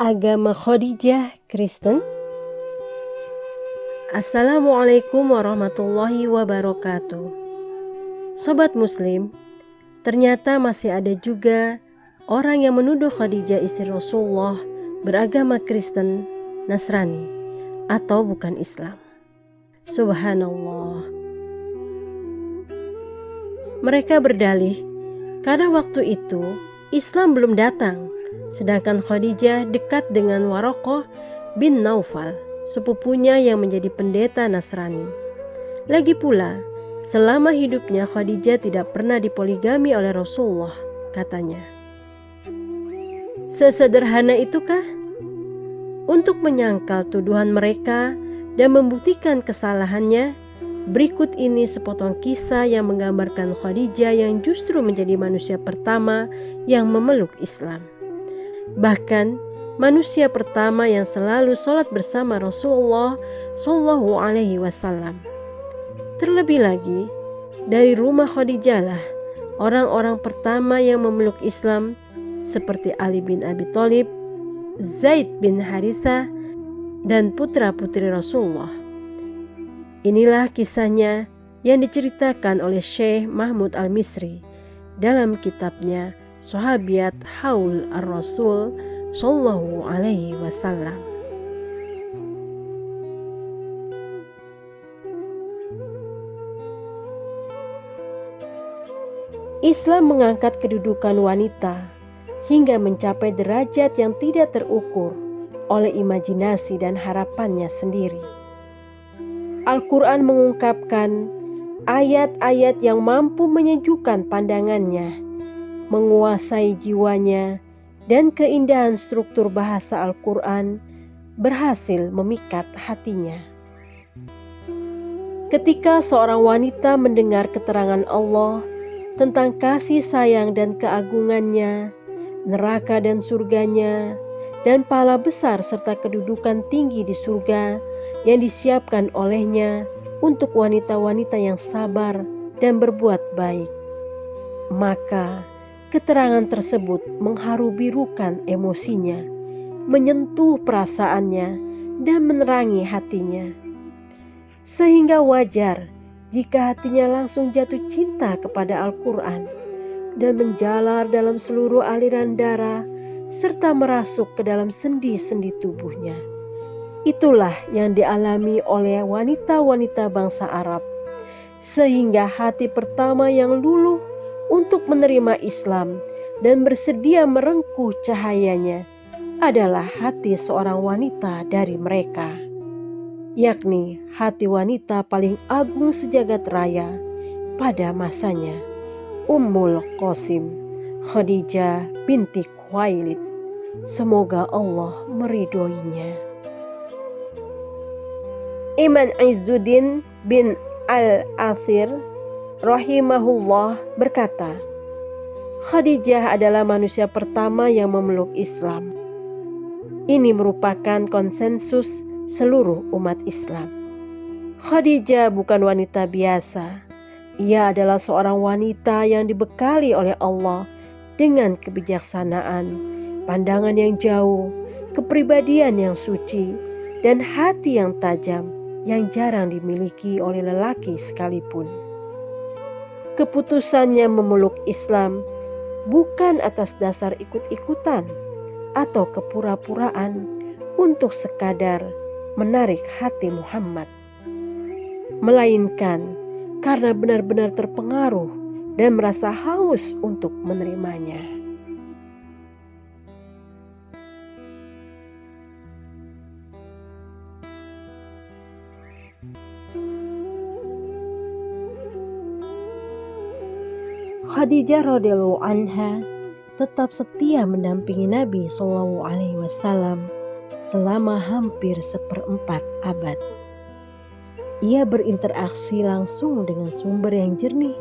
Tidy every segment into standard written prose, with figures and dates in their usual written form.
Agama Khadijah Kristen. Assalamualaikum warahmatullahi wabarakatuh. Sobat Muslim, ternyata masih ada juga orang yang menuduh Khadijah istri Rasulullah beragama Kristen, Nasrani, atau bukan Islam. Subhanallah. Mereka berdalih karena waktu itu Islam belum datang, sedangkan Khadijah dekat dengan Waraqah bin Naufal, sepupunya yang menjadi pendeta Nasrani. Lagi pula, selama hidupnya Khadijah tidak pernah dipoligami oleh Rasulullah, katanya. Sesederhana itukah? Untuk menyangkal tuduhan mereka dan membuktikan kesalahannya, berikut ini sepotong kisah yang menggambarkan Khadijah yang justru menjadi manusia pertama yang memeluk Islam. Bahkan manusia pertama yang selalu sholat bersama Rasulullah Shallallahu Alaihi Wasallam. Terlebih lagi, dari rumah Khadijah lah orang-orang pertama yang memeluk Islam seperti Ali bin Abi Thalib, Zaid bin Harithah, dan putra-putri Rasulullah. Inilah kisahnya yang diceritakan oleh Syekh Mahmud Al-Misri dalam kitabnya Sahabiyat Haul Ar-Rasul Sallallahu Alaihi Wasallam. Islam mengangkat kedudukan wanita hingga mencapai derajat yang tidak terukur oleh imajinasi dan harapannya sendiri. Al-Quran mengungkapkan ayat-ayat yang mampu menyejukkan pandangannya, menguasai jiwanya, dan keindahan struktur bahasa Al-Quran berhasil memikat hatinya. Ketika seorang wanita mendengar keterangan Allah tentang kasih sayang dan keagungannya, neraka dan surganya, dan pahala besar serta kedudukan tinggi di surga yang disiapkan olehnya untuk wanita-wanita yang sabar dan berbuat baik, maka keterangan tersebut mengharu-birukan emosinya, menyentuh perasaannya, dan menerangi hatinya. Sehingga wajar jika hatinya langsung jatuh cinta kepada Al-Quran dan menjalar dalam seluruh aliran darah serta merasuk ke dalam sendi-sendi tubuhnya. Itulah yang dialami oleh wanita-wanita bangsa Arab, sehingga hati pertama yang luluh untuk menerima Islam dan bersedia merengkuh cahayanya adalah hati seorang wanita dari mereka, yakni hati wanita paling agung sejagat raya pada masanya, Ummul Qasim Khadijah binti Khuwailid. Semoga Allah meridhoinya. Imam Izzuddin bin Al-Athir rahimahullah berkata, Khadijah adalah manusia pertama yang memeluk Islam. Ini merupakan konsensus seluruh umat Islam. Khadijah bukan wanita biasa. Ia adalah seorang wanita yang dibekali oleh Allah dengan kebijaksanaan, pandangan yang jauh, kepribadian yang suci, dan hati yang tajam yang jarang dimiliki oleh lelaki sekalipun. Keputusannya memeluk Islam bukan atas dasar ikut-ikutan atau kepura-puraan untuk sekadar menarik hati Muhammad, melainkan karena benar-benar terpengaruh dan merasa haus untuk menerimanya. Khadijah radhiyallahu anha tetap setia mendampingi Nabi Shallallahu Alaihi Wasallam selama hampir 1/4 abad. Ia berinteraksi langsung dengan sumber yang jernih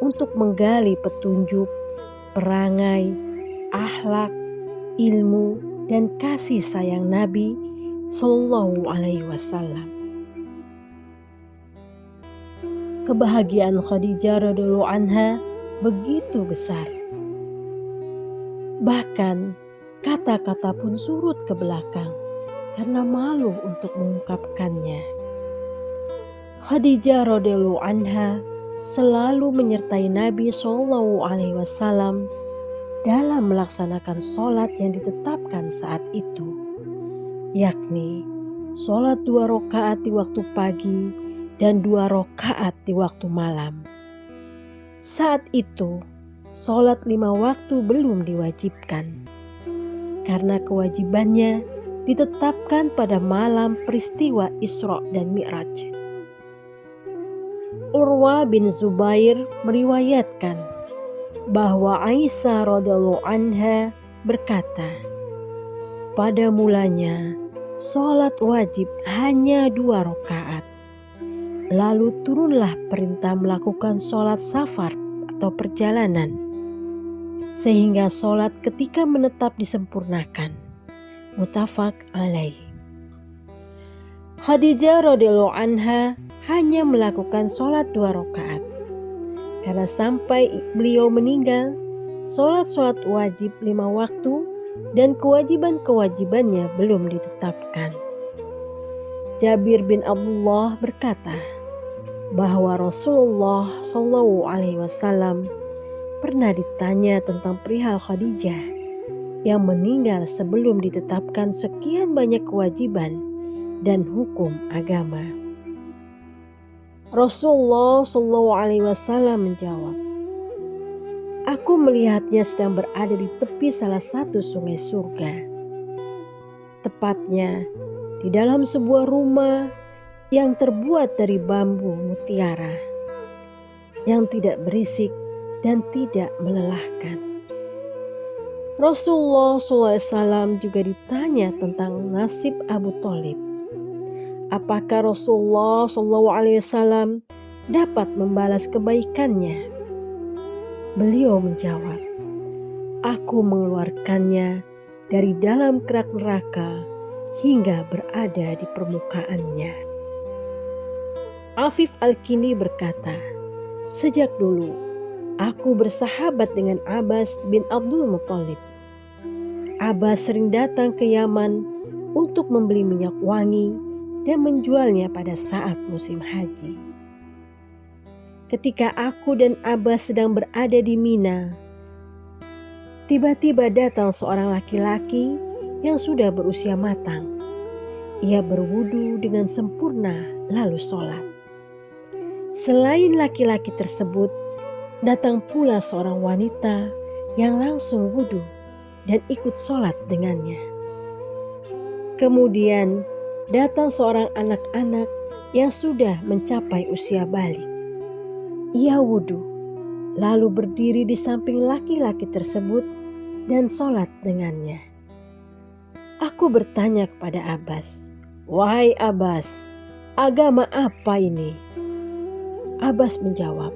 untuk menggali petunjuk, perangai, akhlak, ilmu, dan kasih sayang Nabi Shallallahu Alaihi Wasallam. Kebahagiaan Khadijah radhiyallahu anha begitu besar. Bahkan Kata-kata pun surut ke belakang karena malu untuk mengungkapkannya. Khadijah radhiyallahu anha selalu menyertai Nabi SAW dalam melaksanakan sholat yang ditetapkan saat itu, yakni sholat 2 rakaat di waktu pagi dan 2 rakaat di waktu malam. Saat itu, sholat 5 waktu belum diwajibkan, karena kewajibannya ditetapkan pada malam peristiwa Isra dan Mi'raj. Urwa bin Zubair meriwayatkan bahwa Aisyah radhiyallahu anha berkata, pada mulanya sholat wajib hanya 2 rakaat. Lalu turunlah perintah melakukan sholat safar atau perjalanan, sehingga sholat ketika menetap disempurnakan. Muttafaq alaih. Khadijah radhiyallahu anha hanya melakukan sholat 2 rakaat. Karena sampai beliau meninggal, sholat wajib 5 waktu dan kewajiban-kewajibannya belum ditetapkan. Jabir bin Abdullah berkata bahwa Rasulullah SAW pernah ditanya tentang perihal Khadijah yang meninggal sebelum ditetapkan sekian banyak kewajiban dan hukum agama. Rasulullah SAW menjawab, aku melihatnya sedang berada di tepi salah satu sungai surga. Tepatnya di dalam sebuah rumah yang terbuat dari bambu mutiara, yang tidak berisik dan tidak melelahkan. Rasulullah SAW juga ditanya tentang nasib Abu Thalib. Apakah Rasulullah SAW dapat membalas kebaikannya? Beliau menjawab, aku mengeluarkannya dari dalam kerak neraka hingga berada di permukaannya. Afif Al-Kindi berkata, sejak dulu aku bersahabat dengan Abbas bin Abdul Muthalib. Abbas sering datang ke Yaman untuk membeli minyak wangi dan menjualnya pada saat musim haji. Ketika aku dan Abbas sedang berada di Mina, tiba-tiba datang seorang laki-laki yang sudah berusia matang. Ia berwudu dengan sempurna lalu sholat. Selain laki-laki tersebut, datang pula seorang wanita yang langsung wudu dan ikut sholat dengannya. Kemudian datang seorang anak-anak yang sudah mencapai usia balik. Ia wudu, lalu berdiri di samping laki-laki tersebut dan sholat dengannya. Aku bertanya kepada Abbas, wahai Abbas, agama apa ini? Abbas menjawab,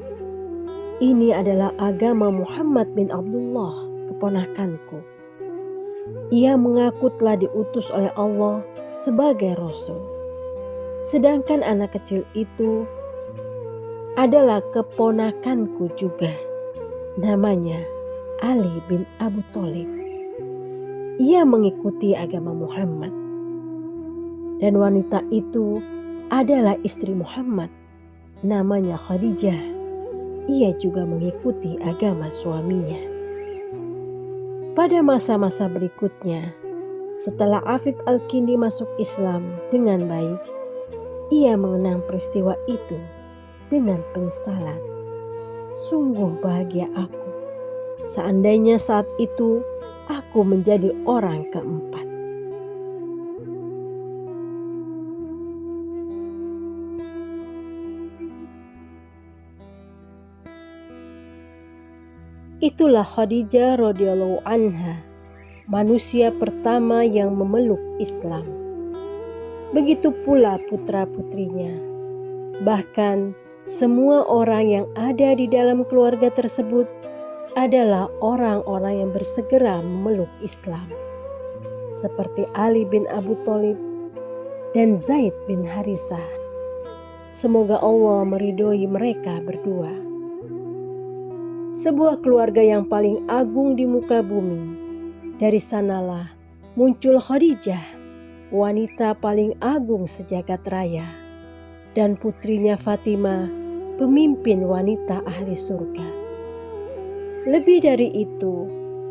ini adalah agama Muhammad bin Abdullah, keponakanku. Ia mengaku telah diutus oleh Allah sebagai Rasul. Sedangkan anak kecil itu adalah keponakanku juga. Namanya Ali bin Abu Thalib. Ia mengikuti agama Muhammad. Dan wanita itu adalah istri Muhammad. Namanya Khadijah. Ia juga mengikuti agama suaminya. Pada masa-masa berikutnya, setelah Afif Al-Kindi masuk Islam dengan baik, ia mengenang peristiwa itu dengan penyesalan. Sungguh bahagia aku, seandainya saat itu aku menjadi orang keempat. Itulah Khadijah radhiyallahu anha, manusia pertama yang memeluk Islam. Begitu pula putra-putrinya. Bahkan semua orang yang ada di dalam keluarga tersebut adalah orang-orang yang bersegera memeluk Islam. Seperti Ali bin Abu Thalib dan Zaid bin Harithah. Semoga Allah meridhoi mereka berdua. Sebuah keluarga yang paling agung di muka bumi Dari sanalah muncul Khadijah, wanita paling agung sejagat raya, dan putrinya Fatimah, pemimpin wanita ahli surga. Lebih dari itu,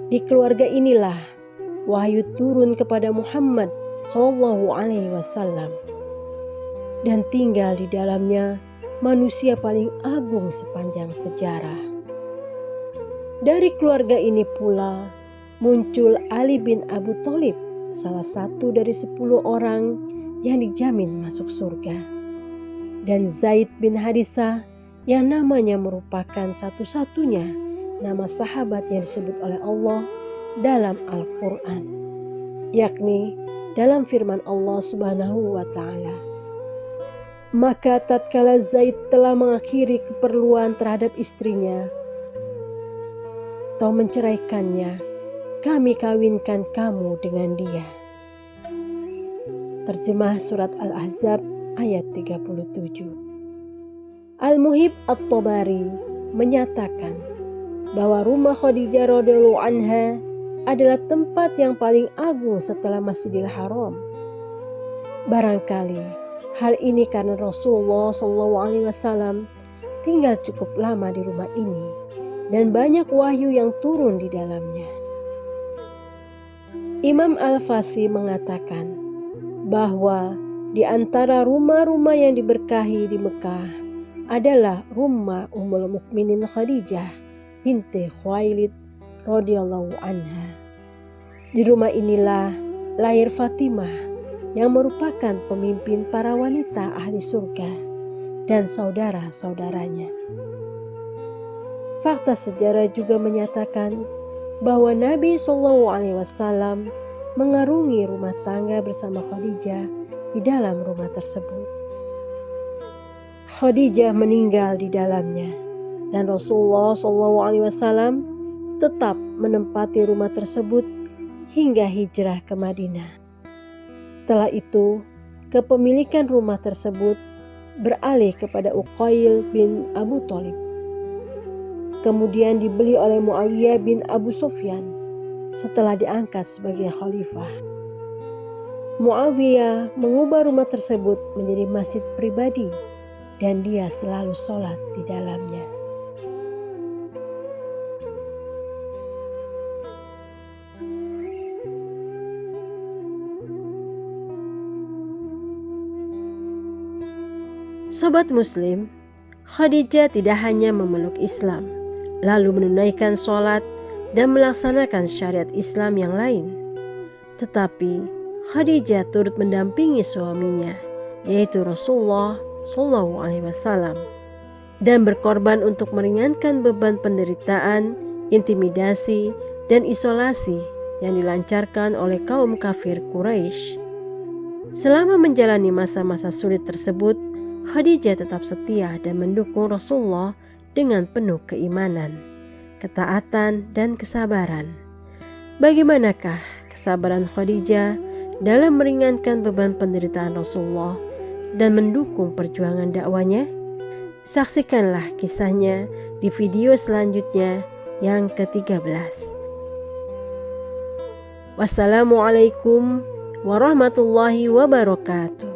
di keluarga inilah wahyu turun kepada Muhammad SAW, dan tinggal di dalamnya manusia paling agung sepanjang sejarah. Dari keluarga ini pula muncul Ali bin Abu Thalib, salah satu dari 10 orang yang dijamin masuk surga, dan Zaid bin Harisah yang namanya merupakan satu-satunya nama sahabat yang disebut oleh Allah dalam Al-Quran, yakni dalam firman Allah Subhanahu wa Ta'ala, "Maka tatkala Zaid telah mengakhiri keperluan terhadap istrinya atau menceraikannya, kami kawinkan kamu dengan dia." Terjemah surat Al-Ahzab ayat 37. Al-Muhib At-Tabari menyatakan bahwa rumah Khadijah radhiyallahu anha adalah tempat yang paling agung setelah Masjidil Haram. Barangkali hal ini karena Rasulullah SAW tinggal cukup lama di rumah ini dan banyak wahyu yang turun di dalamnya. Imam Al-Fasi mengatakan bahwa di antara rumah-rumah yang diberkahi di Mekah adalah rumah Ummul Mukminin Khadijah binti Khuwailid radhiyallahu anha. Di rumah inilah lahir Fatimah yang merupakan pemimpin para wanita ahli surga dan saudara-saudaranya. Fakta sejarah juga menyatakan bahwa Nabi SAW mengarungi rumah tangga bersama Khadijah di dalam rumah tersebut. Khadijah meninggal di dalamnya dan Rasulullah SAW tetap menempati rumah tersebut hingga hijrah ke Madinah. Setelah itu, kepemilikan rumah tersebut beralih kepada Uqail bin Abu Thalib. Kemudian dibeli oleh Muawiyah bin Abu Sufyan setelah diangkat sebagai khalifah. Muawiyah mengubah rumah tersebut menjadi masjid pribadi dan dia selalu sholat di dalamnya. Sobat Muslim, Khadijah tidak hanya memeluk Islam, lalu menunaikan sholat dan melaksanakan syariat Islam yang lain, tetapi Khadijah turut mendampingi suaminya, yaitu Rasulullah SAW, dan berkorban untuk meringankan beban penderitaan, intimidasi, dan isolasi yang dilancarkan oleh kaum kafir Quraisy. Selama menjalani masa-masa sulit tersebut, Khadijah tetap setia dan mendukung Rasulullah dengan penuh keimanan, ketaatan, dan kesabaran. Bagaimanakah kesabaran Khadijah dalam meringankan beban penderitaan Rasulullah dan mendukung perjuangan dakwanya? Saksikanlah kisahnya di video selanjutnya yang ke-13. Wassalamualaikum warahmatullahi wabarakatuh.